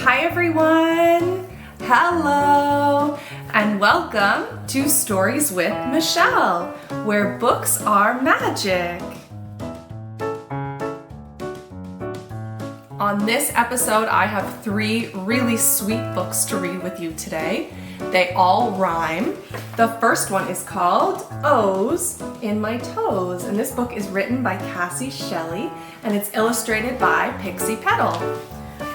Hi everyone! Hello! And welcome to Stories with Michelle, where books are magic. On this episode, I have 3 really sweet books to read with you today. They all rhyme. The first one is called O's in My Toes, and this book is written by Cassie, Shelley, and it's illustrated by Pixy, Petal.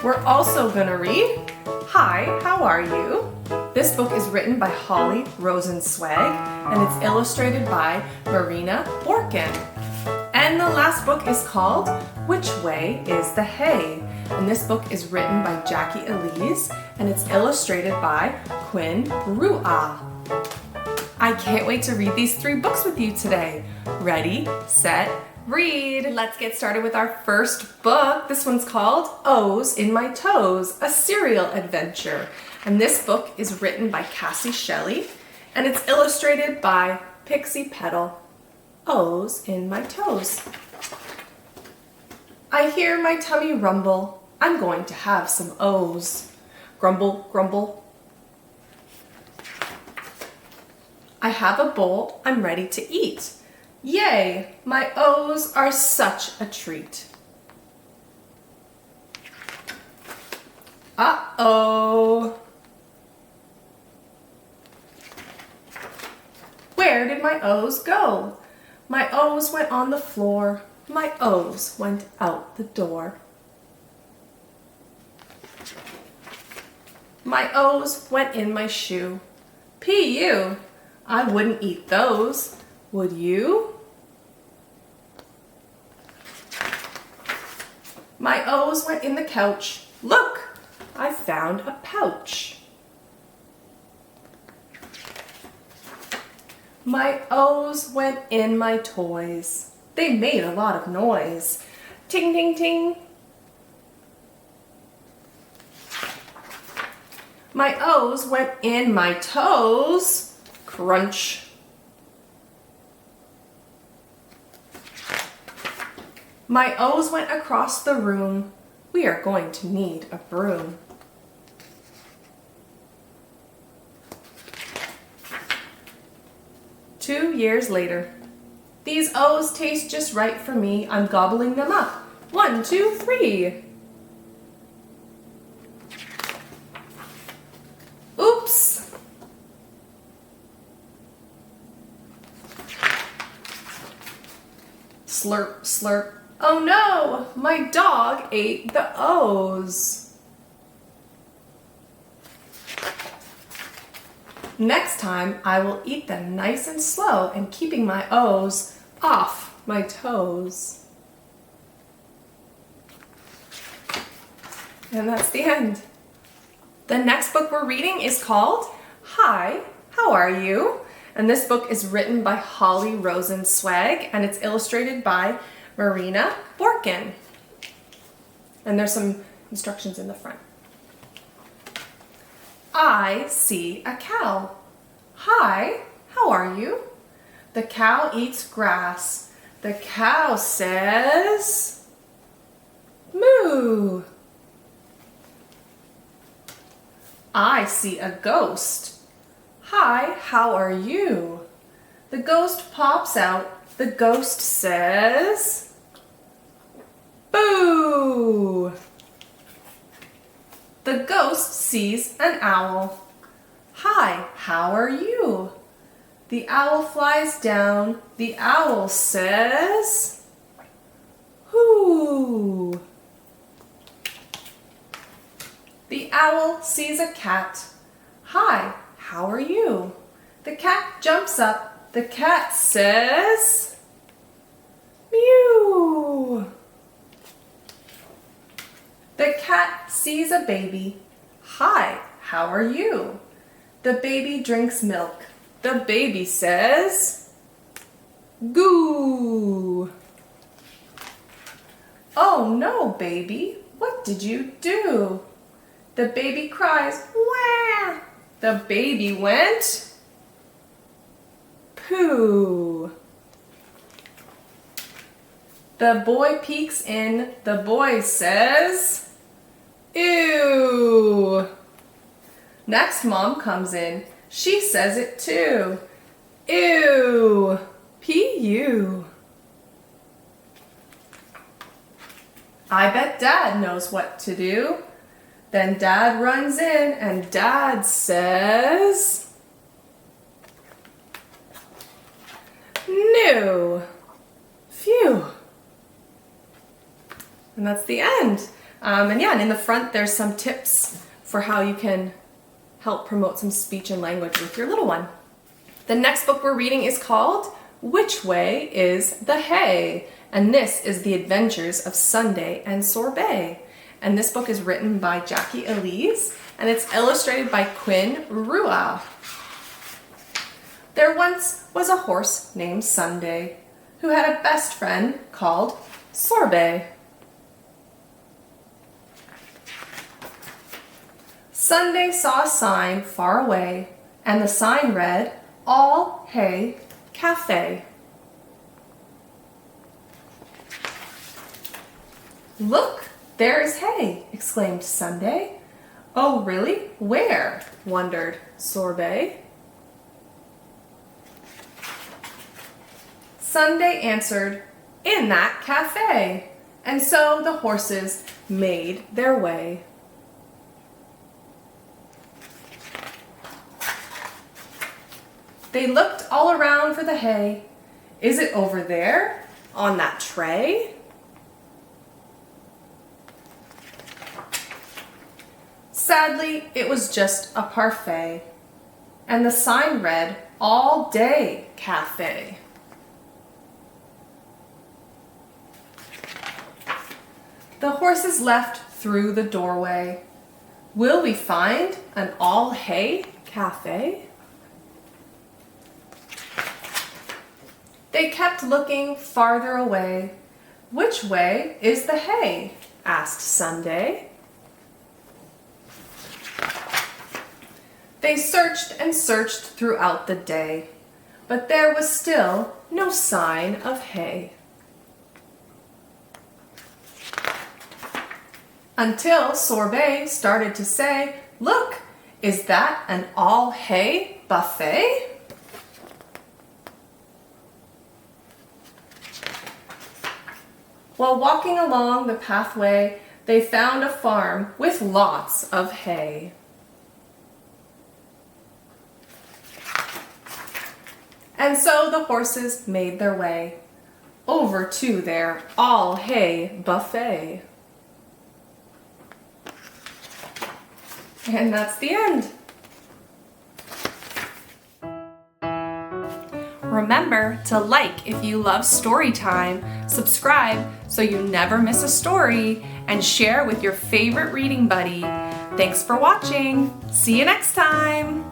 We're also gonna read Hi, How Are You? This book is written by Rosensweig, and it's illustrated by Marina, Borkun. And the last book is called Which Way is the Hay? And this book is written by Jackie Elize, and it's illustrated by Quynh Rua. I can't wait to read these 3 books with you today. Ready, set, read! Let's get started with our first book. This one's called O's in My Toes, a serial adventure. And this book is written by Cassie, Shelley, and it's illustrated by Pixy, Petal. O's in my toes. I hear my tummy rumble. I'm going to have some O's. Grumble, grumble. I have a bowl. I'm ready to eat. Yay! My O's are such a treat. Uh-oh. Where did my O's go? My O's went on the floor. My O's went out the door. My O's went in my shoe. P.U. I wouldn't eat those. Would you? My O's went in the couch. Look, I found a pouch. My O's went in my toys. They made a lot of noise. Ting, ting, ting. My O's went in my toes. Crunch. My O's went across the room. We are going to need a broom. Two years later. These O's taste just right for me. I'm gobbling them up. 1, 2, 3. Oops. Slurp, slurp. Oh no, my dog ate the O's. Next time, I will eat them nice and slow and keeping my O's off my toes. And that's the end. The next book we're reading is called Hi, How Are You? And this book is written by Rosensweig, and it's illustrated by Marina, Borkun. And there's some instructions in the front. I see a cow. Hi, how are you? The cow eats grass. The cow says, moo. I see a ghost. Hi, how are you? The ghost pops out. The ghost says, boo. The ghost sees an owl. Hi, how are you? The owl flies down. The owl says, hoo. The owl sees a cat. Hi, how are you? The cat jumps up. The cat says, mew. The cat sees a baby. Hi, how are you? The baby drinks milk. The baby says, goo. Oh no, baby, what did you do? The baby cries, wah. The baby went, poo. The boy peeks in. The boy says, ew. Next, Mom comes in. She says it too. Ew. P-U. I bet Dad knows what to do. Then Dad runs in and Dad says, no. Phew. And that's the end. And in the front there's some tips for how you can help promote some speech and language with your little one. The next book we're reading is called Which Way is the Hay? And this is the adventures of Sunday and Sorbet. And this book is written by Jackie Elize and it's illustrated by Quynh Rua. There once was a horse named Sunday who had a best friend called Sorbet. Sunday saw a sign far away, and the sign read, All Hay Cafe. Look, there is hay, exclaimed Sunday. Oh, really? Where? Wondered Sorbet. Sunday answered, In that cafe. And so the horses made their way. They looked all around for the hay. Is it over there, on that tray? Sadly, it was just a parfait, and the sign read, All Day Cafe. The horses left through the doorway. Will we find an all-hay cafe? They kept looking farther away. Which way is the hay? Asked Sunday. They searched and searched throughout the day, but there was still no sign of hay. Until Sorbet started to say, Look, is that an all-hay buffet? While walking along the pathway, they found a farm with lots of hay. And so the horses made their way over to their all-hay buffet. And that's the end. Remember to like if you love Storytime, subscribe so you never miss a story, and share with your favorite reading buddy. Thanks for watching. See you next time.